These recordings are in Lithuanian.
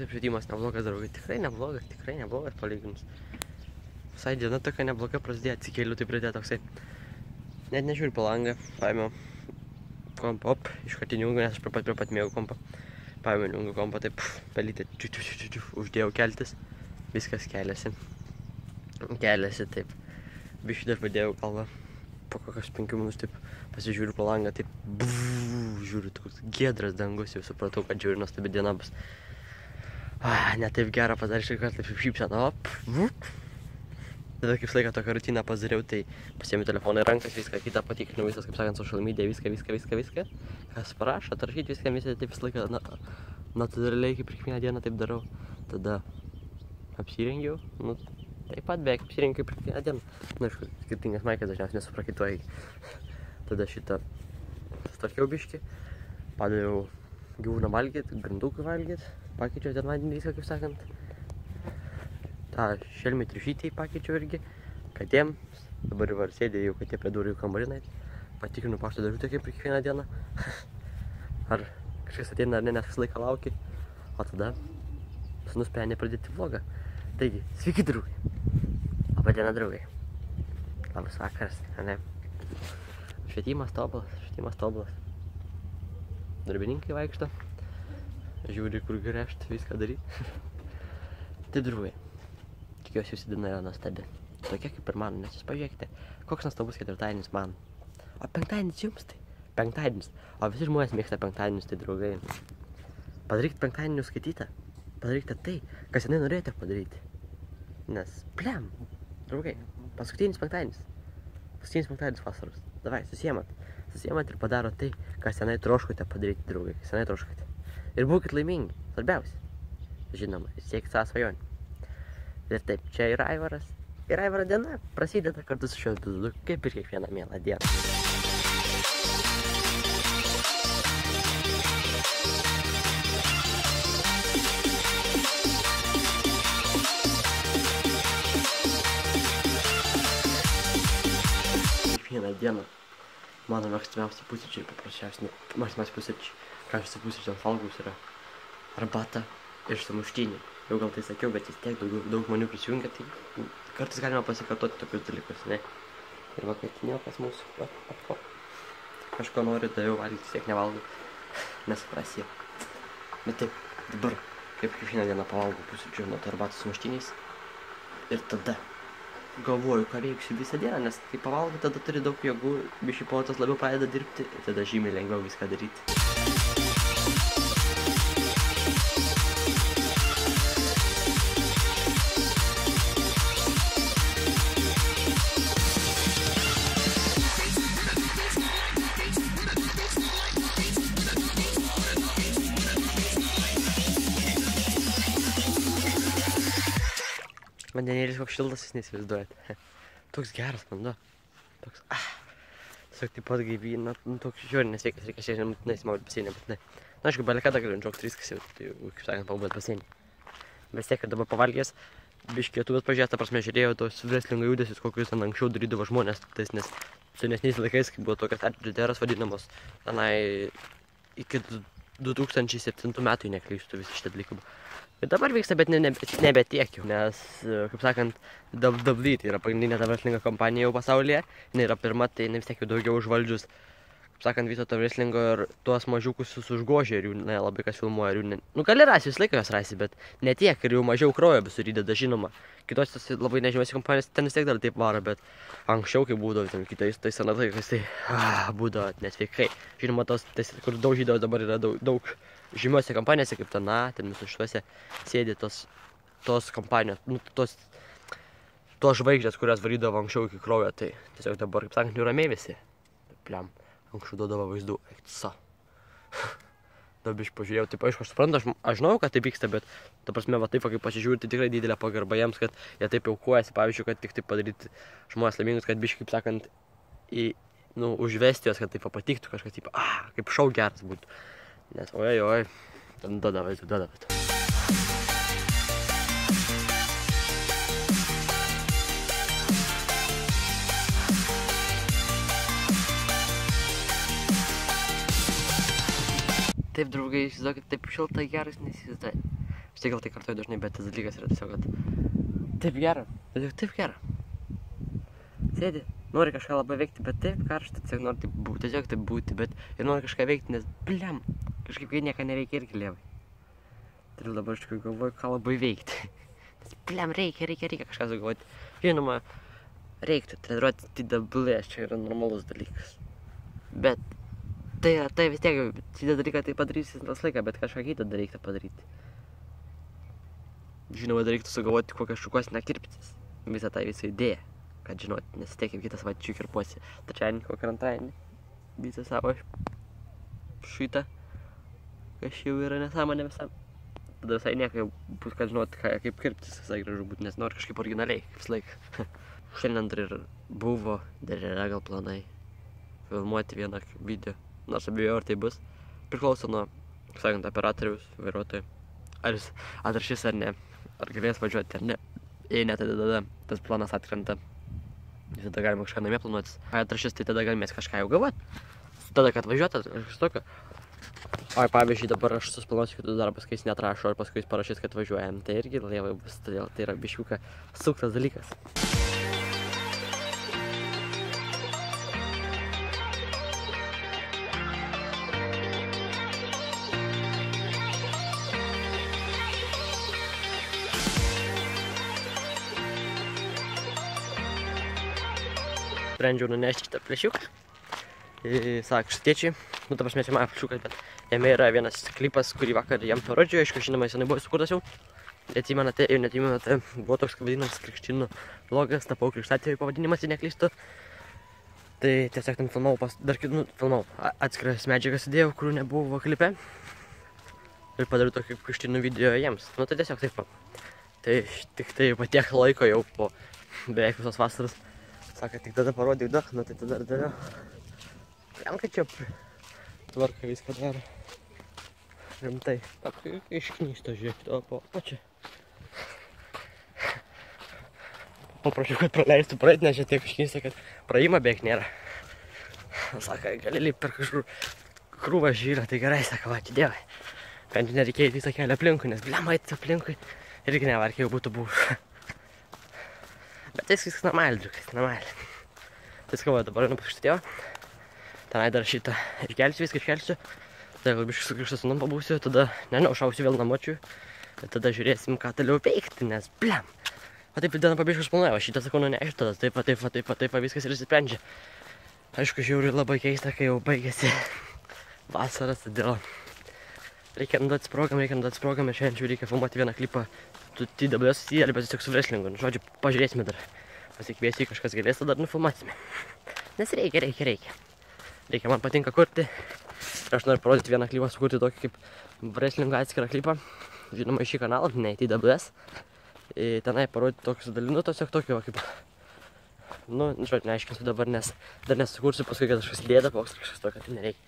taip švietimas neblogas, draugai, tikrai neblogas palyginus. Visai diena tokia nebloga prasidėjo, atsikėliu, tai pridėjo toksai. Net nežiūriu po langą, paėmiau kompą, iškartinį ungą, nes aš prie pat mėgau kompą. Paėmiau ungą kompą, taip, pelytę, uždėjau keltis, viskas keliasi, taip. Biškį dar padėjau galvą, po kokios 5 minučių, taip, pasižiūriu po langą, taip, žiūriu, toks giedras dangus, jau supratau, kad žiūriu, nuostabi diena bus. Ne taip gera padarė šį kartą, taip šypseną, Tada kaip laiką tokią rutiną pasidariau, tai pasiėmiau telefoną į rankas, viską kitą patikrinau, viskas, kaip sakant, social media, viską. Kas parašo, atrašyti viską, taip visą laiką natūraliai, kaip kiekvieną dieną taip darau. Tada apsirengiau, taip pat beveik apsirengiau kaip kiekvieną dieną. Aišku, skirtingas maikės dažniausiai nesuprakaituoja. Tada šitą sutvarkiau biškį, padaviau gyvūną valgyt, grindukui valgyt, pakeičiau ten vandenį viską, kaip sakant. tą šelmį triušytį pakeičiau irgi, katėms, dabar jau sėdė jau katė prie durų kambarinai, patikrinu pašto dėžutę kaip kiekvieną dieną, ar kažkas ateina ar ne, nes visą laiką lauki, o tada nusprendė pradėti vlogą. Taigi, sveiki draugai, laba diena draugai, labas vakaras, ne? Švietimas tobulas, darbininkai vaikšto, žiūri kur gręžt, viską daryti. Taip draugai, tikiuosi jūsų diena yra nuostabi, tokia kaip ir man, nes jūs pažiūrėkite, koks nuostabus ketvirtadienis man. O penktadienis jums tai, penktadienis, o visi žmonės mėgsta penktadienius, tai draugai. Padarykite penktadienį skaitytą, padarykite tai, kas senai norėjote padaryti. Nes, pliam, draugai, paskutinis penktadienis vasaros. Davai, susiemat ir padaro tai, ką senai troškote padaryti, draugai, senai troškote. Ir būkit laimingi, svarbiausia. Žinoma, siekit savo svajonių. Ir taip, čia yra Aivaras. Ir Aivaro diena prasideda kartu su šiuo epizodu, kaip ir kiekvieną mielą dieną. Kiekvieną dieną mano mėgstamiausi pusryčiai, paprasčiausiai, mėgstamiausi pusryčiai. Kažkas pusryčiams valgaus yra arbata ir sumuštinį. Jau gal tai sakiau, bet vis tiek daug žmonių prisijungia, tai kartais galima pasikartoti tokius dalykus, ne? Ir vakaitinio pas mūsų, kažko noriu, tai jau valgyti, tiek nevalgau, nesuprasi. Bet taip, dabar, kaip kiekvieną dieną pavalgau pusryčių nuo arbatos sumuštiniais. Ir tada galvoju, ką veiksiu visą dieną, nes kai pavalgau, tada turi daug jėgų, biškį protas labiau pradeda dirbti, ir tada žymiai lengviau viską daryti. Vandenėlis koks šiltas, jūs neįsivaizduojate. Toks geras vanduo. Toks, tiesiog taip pat gaivina, toks žiūri nesveikas, reikia šiandien būtinai įsimaudyti baseinę, būtinai. Na, aišku, belekada galiu šokti 3, kas jau, tai jau, kaip sakant, pabūti baseinį. Bet tiek, kad dabar pavalgęs, biškį YouTube'as pažiūrėjęs, ta prasme, žiūrėjau tos wrestlingo judesius, kokius ten anksčiau darydavo žmonės, tais, nes senesniais laikais, kai buvo tokios atžilteras vadinamos, tenai iki 2007 metų neklystu visi šitą dalyką. Ir dabar vyksta, bet nebe tiek jau, nes, kaip sakant, WWE, tai yra pagrindinė ta wrestlingo kompanija jau pasaulyje, jinai yra pirma, tai jinai vis tiek jau daugiau užvaldžius, kaip sakant, viso to wrestlingo ir tuos mažiukus užgožė ir jų nelabai kas filmuoja, ir jų gali rasti, visą laiką jos rasi, bet ne tiek ir jau mažiau kraujo visur įdeda, žinoma. Kitos labai nežymiausi kompanijos ten vis tiek dar taip varo, bet anksčiau, kai būdavo, ten kitais senais laikais, tai būdavo nesveikai. Žinoma, tos, kur daužydavo dabar yra daug žymiuose kompanijose, kaip ten visus šituose sėdi tos kompanijos, tos žvaigždės, kurias varydavo anksčiau iki kraujo, tai tiesiog dabar, kaip sakant, jau ramiai visi. Pliam, anksčiau duodavo vaizdų, eiksa. Dabar aš pažiūrėjau, taip aišku, aš suprantu, aš žinau, kad taip vyksta, bet ta prasme, va taip, kai pasižiūrėjau, tai tikrai didelė pagarba jiems, kad jie taip aukojasi, pavyzdžiui, kad tik taip padaryti žmonės laimingus, kad biškai, kaip sakant, užvesti juos, kad taip patiktų kažkas, taip, kaip šau geras būtų. Nes, oi, ten duoda vaizdų. Taip, draugai, įsivaizduokit, taip šilta geras, neįsivaizduoju. Vis tiek gal tai kartuoju dažnai, bet tas dalykas yra tiesiog, kad taip gera, taip gera. Sėdi, nori kažką labai veikti, bet taip karšta, tiesiog taip būti, bet ir nori kažką veikti, nes bliam, kažkaip kai nieko neveikia irgi lievai. Tai dabar aš tikiu galvoju, ką labai veikti. Nes bliam, reikia kažką sugalvoti. Žinoma, reiktų treniruoti TWS, čia yra normalus dalykas. Bet tai vis tiek, šitą dalyką tai padarysi tas laiką, bet kažką kitą dar reiktų padaryti. Žinoma, dar reiktų sugalvoti kokią šukuosinę kirptis. Visą idėją, kad žinoti, nes tiek kaip kitą savaitę kirpuosi trečiadienį, kokį antradienį. Visą savo šitą, kas jau yra nesąmonė visam. Tada visai nieko jau bus, kad žinot, kaip kirptis visai gražu būti, nes nori kažkaip originaliai, kaip visą laiką. Šiandien dar ir buvo, dar yra gal planai filmuoti vieną video, nors abejoju, ar tai bus. Priklauso nuo, kaip sakant, operatoriaus, vairuotojų. Ar jis atrašys ar ne, ar galės važiuoti ar ne. Jei ne, tai tada tas planas atkrenta. Tada galima kažką namie planuotis. Kai atrašys, tai tada galimės kažką jau gavoti. Tada, kad važiuoti, kažkas tokio. Oi, pavyzdžiui, dabar aš susiplanuosiu kitus darbus, kai jis neatrašo, ar paskui jis parašys, kad važiuojam. Tai irgi lievai bus, todėl tai yra biškiuka suktas dalykas. Sprendžiau nunešti šitą plešiuką. Sako, tėčiai, ta prasme, čia mano plešiukas, bet jame yra vienas klipas, kurį vakar jam parodžiau, aišku, žinoma, jis buvo sukurtas jau. Neatsimenate, buvo toks vadinamas krikštynų vlogas, tapau krikštatėvių pavadinimas, jei neklystu. Tai tiesiog ten filmavau, atskiras medžiagas įdėjau, kurių nebuvo klipe. Ir padariau tokį krikštynų video jiems. Nu tai tiesiog taip. Tai tik tai po tiek laiko jau po beveik visos vasaros. Sako, tik tada parodyk daug, nu tai tada dariau. Jam, kad čia tvarka viską daro. Rimtai. Išknysto, žiūrėk, o čia. Paprašiau, kad praleistų praeit, nes čia tiek išknysto, kad praėjimo beveik nėra. Sako, gali lipt per kažkur krūvą žyrą, tai gerai, sako, va, atidėjau. Bent jau nereikėjo visą kelią aplinkui, nes bliam eit aplinkui irgi nevarkiai jau būtų buvus. Bet viskas normaliai, džiukas, normaliai. Tai skavo, dabar einu pas šitą tėvą. Tenai dar šitą iškelsiu, viską iškelsiu. Tada gal biškai su Krikšto sūnum pabūsiu, tada, nežinau, šausiu vėl namočių. Ir tada žiūrėsim, ką toliau veikti, nes bliam. O taip dieną pabiškai užplanuoju, šitą sakau, nunešti, tada taip, viskas ir išsisprendžia. Aišku, žiūriu labai keista, kai jau baigėsi vasaras, todėl reikia naudoti sprogam ir šiandien reikia filmuoti vieną klipą. TWS susiję, bet tiesiog su wrestlingu. Žodžiu, pažiūrėsime dar. Pasikviesiu, kažkas galės, tada nufilmuosime. Nes reikia. Reikia, man patinka kurti. Ir aš noriu parodyti vieną klipą, sukurti tokį kaip wrestlingo atskirą klipą. Žinoma, į šį kanalą, ne į TWS. Tenai parodyti tokius dalinu, tiesiog tokį, kaip... Nu, žodžiu, neaiškinsiu dabar, nes dar nesukursiu, paskui, kad kažkas lėda, kažkas tokio, tai nereikia.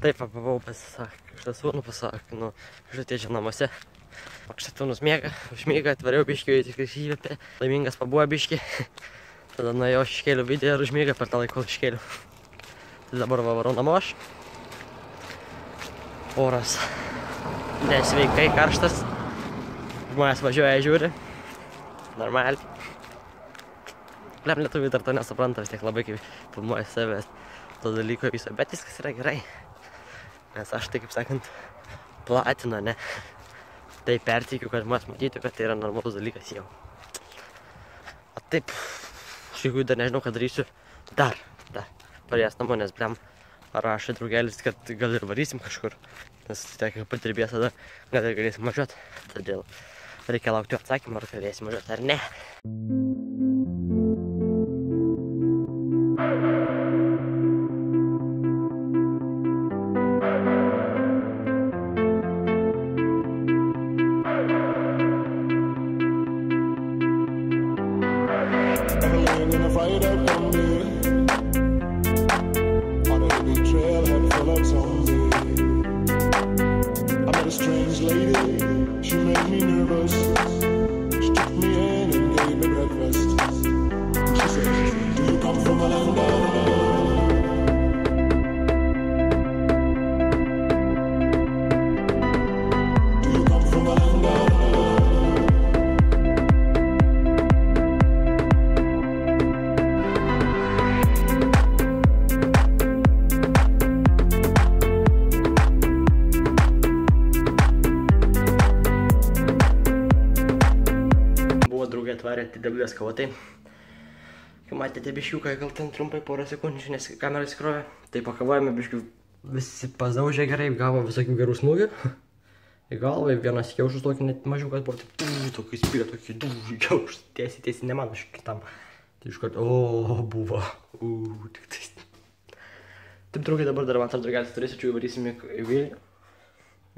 Taip, buvau pas Krikšto sūnų, nu, Krikšto tėčio namuose. Krikšto sūnus miega, užmiega, atvariau biškį, tik įvėpė, laimingas pabuvo biškį. Tada nuėjau iškėliau video ir užmiega per tą laiką iškėliau. Tai dabar varau namo aš. Oras nesveikai karštas. Žmonės važiuoja, žiūri. Normaliai. Lem lietuviai dar to nesupranta, vis tiek labai kaip filmuoja savęs to dalyko viso, bet viskas yra gerai. Nes aš tai, kaip sakant, platinu, ne? Tai perteikiu, kad žmonės matytų, kad tai yra normalus dalykas jau. O taip, iš tikrųjų dar nežinau, ką darysiu. Dar. Parėjęs namo, nes bliam rašė draugelis, kad gal ir varysim kažkur. Nes tiek patirbės tada, gal ir galėsim važiuoti. Todėl reikia laukti atsakymą, ar galėsim važiuoti ar ne. Gonna fight up on me. dublės kava, tai kai matėte biškiuką, gal ten trumpai porą sekundžių, nes kamera įsikrovė, tai pakavojame biškių, visi pazaužė gerai, gavo visokių gerų smūgių į galvą, vienas kiaušus tokį net mažiukas buvo, tokį spyrė, tokį kiaušus, tiesiai, ne man, aš kitam. Tai iš karto, buvo, tik tais. Taip, draugai, dabar dar man antras draugelis turėsiu, čia varysim į Vilnių.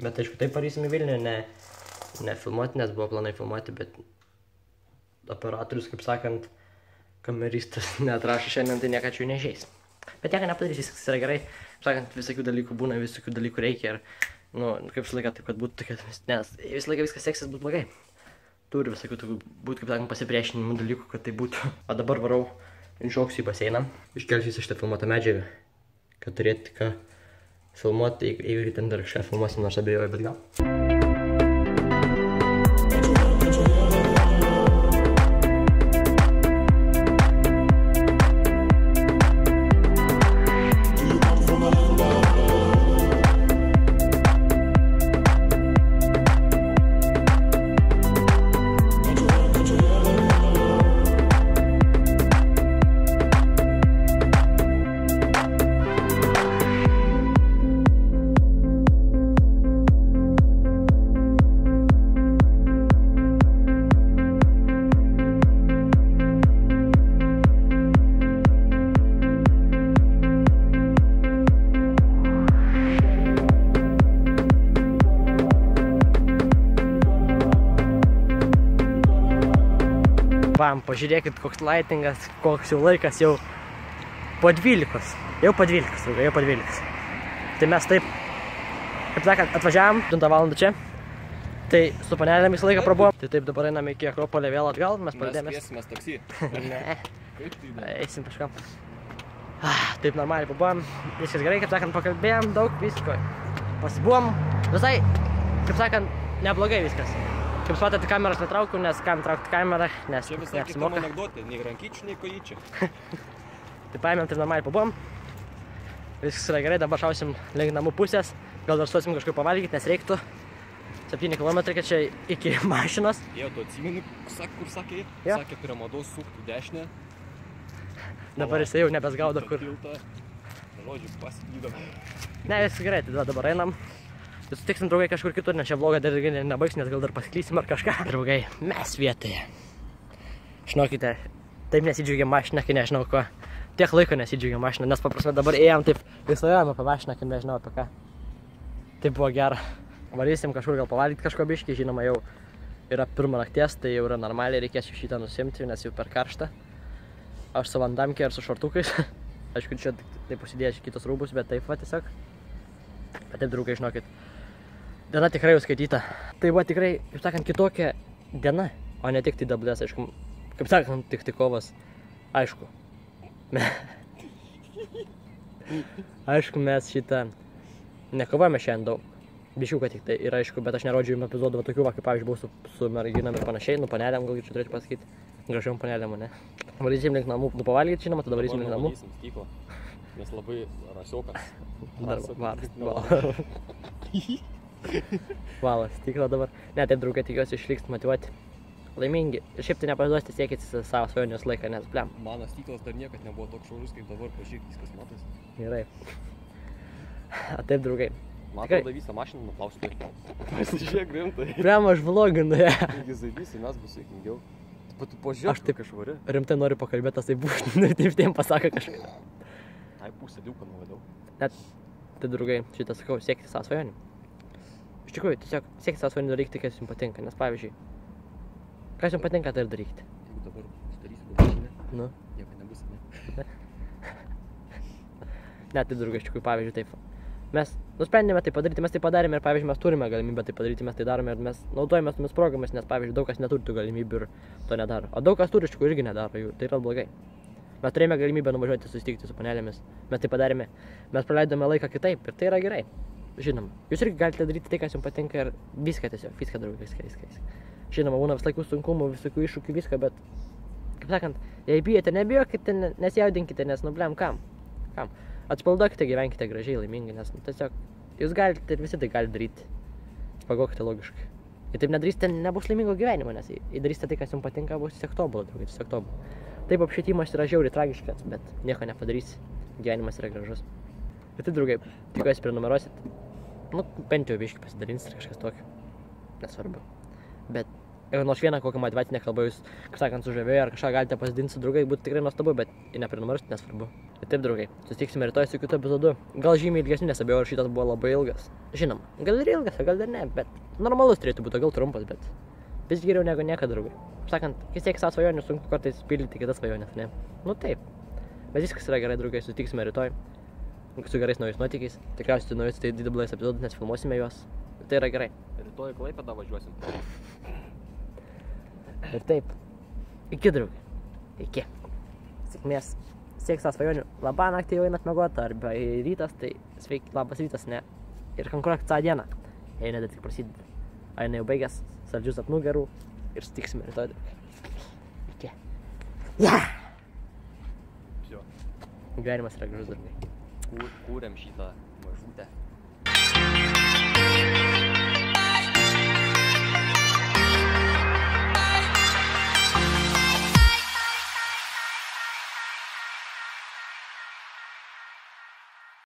Bet aišku, taip varysim į Vilnių, ne filmuoti, nes buvo planai filmuoti, bet operatorius, kaip sakant, kameristas neatrašo šiandien, tai niekad čia jų neišeis. Bet nieko nepadarys, viskas yra gerai, kaip sakant, visokių dalykų būna, visokių dalykų reikia ir, nu, kaip visą laiką taip, kad būtų tokia, nes visą laiką viskas seksis bus blogai. Turi visokių tokių būtų, kaip sakant, pasipriešinimų dalykų, kad tai būtų. O dabar varau, iššoksiu į baseiną, iškelsiu į šitą filmuotą medžiagą, kad turėti ką filmuoti, jeigu ten dar kažką filmuosim, nors abejoju, bet gal. Bam, pažiūrėkit, koks lightingas, koks jau laikas, jau po 12. Jau po 12. Tai mes taip, kaip sakant, atvažiavam 8 valandą čia. Tai su panelėm visą laiką prabuvom. Tai taip dabar einame iki Akropolio vėl atgal, mes pradėjomės. Mes kviesimės taksi. Ne. Kaip tai dar? Eisim kažkam. Taip normaliai pabuvom, viskas gerai, kaip sakant, pakalbėjom daug visko. Pasibuvom, visai, kaip sakant, neblogai viskas. Kaip supratėte, kameras netraukiu, nes kam traukti kamerą, nes čia visai kitam anekdotė, nei rankyčių, nei kojyčių. Tai paėmėm, taip normaliai pabuvom. Viskas yra gerai, dabar šausim link namų pusės. Gal dar stosim kažkur pavalgyti, nes reiktų 7 km, kad čia iki mašinos. Jie, tu atsimeni, kur sakė? Ja. Sakė, prie mados suktų dešinę. Dabar jisai jau nebesgaudo kur. Žodžiu, pasiklydom. Ne, viskas gerai, tai dabar einam. Tai sutiksim, draugai, kažkur kitur, nes čia vlogą dar nebaigs, nes gal dar pasiklysim ar kažką. Draugai, mes vietoje. Žinokite, taip nesidžiaugiam mašiną, kai nežinau ko. Tiek laiko nesidžiaugiam mašiną, nes paprasme dabar ėjom taip visojom apie mašiną, kai nežinau apie ką. Taip buvo gera. Varysim kažkur gal pavalgyti kažko biškį, žinoma, jau yra 1 nakties, tai jau yra normaliai, reikės šitą nusimti, nes jau per karštą. Aš su vandamkė ir su šortukais. Aišku, čia taip pasidėjęs kitus rūbus, bet taip va tiesiog. Bet taip, draugai, žinokit. Diena tikrai jau skaityta. Tai buvo tikrai, kaip sakant, kitokia diena, o ne tik tai dablės, aišku, kaip sakant, tik tai kovas. Aišku. Aišku, mes šitą nekovojame šiandien daug. Bišiuką tik tai ir aišku, bet aš nerodžiau jums epizodų tokių, va, kaip pavyzdžiui, buvau su merginom ir panašiai, nu panelėm, gal čia turėčiau pasakyti. Gražiom panelėm, ne? Varysim link namų, nu pavalgyti, žinoma, tada varysim link namų. Nes labai rasiokas. Valas, stiklą dabar. Ne, taip, draugai, tikiuosi išliks motyvuoti. Laimingi. Ir šiaip tai nepasiduosite, siekit savo svajonės laiką, nes blem. Mano stiklas dar niekad nebuvo toks šaurus, kaip dabar, pažiūrėk, viskas matosi. Gerai. Taip, draugai. Man atrodo visą mašiną nuplausti. Pasižiūrėk rimtai. Blem, aš vloginu, ja. Taigi zaidysi, mes bus sėkmingiau. Pažiūrėk, taip kažvaria. Rimtai noriu pakalbėti, tas taip būtų, taip tiem pasako kažką. Tai pusę diuką nuvadau. Net, tai draugai, šitą sakau, siekti savo svajonį. Iš tikrųjų, tiesiog siekti savo svajonį daryti, kas jums patinka, nes pavyzdžiui, kas jums patinka, tai ir darykite. Jeigu dabar uždarysiu gabalinę, Nu. nieko nebus, ne? Ne, tai draugai, iš tikrųjų, pavyzdžiui, taip. Mes nusprendėme tai padaryti, mes tai padarėme ir, pavyzdžiui, mes turime galimybę tai padaryti, mes tai darome ir mes naudojame tomis programomis, nes, pavyzdžiui, daug kas neturi tų galimybių ir to nedaro. O daug kas turi, iš tikrųjų, irgi nedaro jų, tai yra blogai. Mes turėjome galimybę nuvažiuoti susitikti su panelėmis, mes tai padarėme, mes praleidome laiką kitaip ir tai yra gerai. Žinoma, jūs irgi galite daryti tai, kas jums patinka ir viską tiesiog, viską, draugai, viską. Žinoma, būna vis laikų sunkumų, visokių iššūkių, viską, bet, kaip sakant, jei bijote, nebijokite, nesijaudinkite, nes, nu, blem, kam? Atsipalduokite, gyvenkite gražiai, laimingai, nes, nu, tiesiog, jūs galite ir visi tai galite daryti. Pagokite logiškai. Ir taip nedarysite, nebus laimingo gyvenimo, nes jei darysite tai, kas jums patinka, bus tiesiog tobulą, draugai, tiesiog tobulą. Taip, apšvietimas yra žiauriai tragiškas, bet nieko nepadarysi. Gyvenimas yra gražus. Ir taip, draugai, tikiuosi prenumeruosit. Nu, bent jau biškį pasidalinsit ir kažkas tokio. Nesvarbu. Bet jeigu nors vieną kokią motyvacinę kalbą jūs, kaip sakant, sužavėjo ar kažką galite pasidalinti su draugai, būtų tikrai nuostabu, bet jei neprenumeruosit, nesvarbu. Ir taip, draugai, susitiksime rytoj su kitu epizodu. Gal žymiai ilgesniu, nes abejoju, ar šitas buvo labai ilgas. Žinoma, gal ir ilgas, o gal ir ne, bet normalus turėtų būti, gal trumpas, bet vis geriau negu niekada, draugai. Kaip sakant, kai sieki savo svajonių, sunku kartais pildyti kitas svajonės, ne? Nu taip. Bet viskas yra gerai, draugai, susitiksime rytoj su gerais naujais nuotykiais. Tikriausiai naujus tai didelais epizodus, nes filmuosime juos. Tai yra gerai. Rytoj į Klaipėdą važiuosim. Ir taip. Iki, draugai. Iki. Sėkmės. Siek savo svajonių. Labą naktį jau einat miegoti, arba rytas, tai sveiki, labas rytas, ne. Ir konkuruok tą dieną. Jei ne, tai tik prasideda. Aina jau baigęs, saldžių sapnų gerų. Ir sutiksime rytoj, draugai. Iki. Yeah! Всё. Gyvenimas yra gražus, draugai. Kūrėm šitą mažutę